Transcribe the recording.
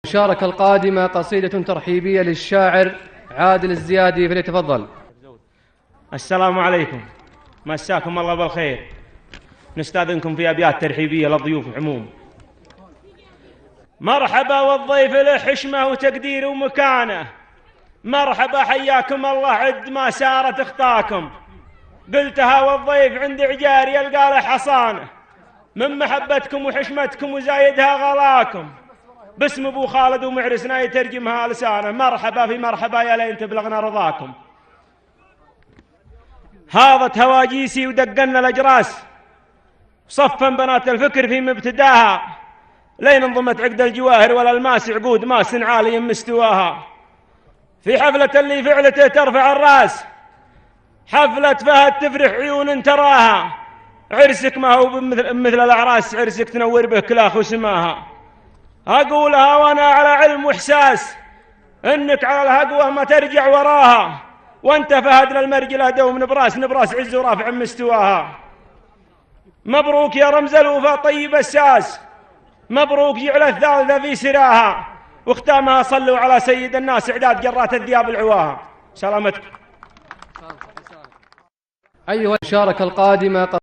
المشاركة القادمة قصيدة ترحيبية للشاعر عادل الزيادي، فليتفضل. السلام عليكم، مساكم الله بالخير. نستأذنكم في أبيات ترحيبية للضيوف عموم. مرحبا والضيف له حشمة وتقدير ومكانة، مرحبا حياكم الله عد ما سارت اخطاكم. قلتها والضيف عند عجار يلقى له حصانه، من محبتكم وحشمتكم وزايدها غلاكم. باسم ابو خالد ومعرسنا يترجمها لسانه، مرحبا في مرحبا يا لين تبلغنا رضاكم. هاضت هواجيسي ودقنا الاجراس، صفا بنات الفكر في مبتداها، لين انضمت عقد الجواهر والالماس عقود ماس عالي مستواها. في حفلة اللي فعلته ترفع الراس، حفلة فهد تفرح عيون تراها. عرسك ما هو مثل الاعراس، عرسك تنور به كلاخ وسماها. اقولها وانا على علم واحساس انك على الهقوه ما ترجع وراها، وانت فهد للمرجله دوم نبراس عز ورافع مستواها. مبروك يا رمز الوفا طيب الساس، مبروك جعل الثالثه في سراها، واختامها صلوا على سيد الناس اعداد جرات الذياب العواها. سلامتكم. أيها المشاركة القادمة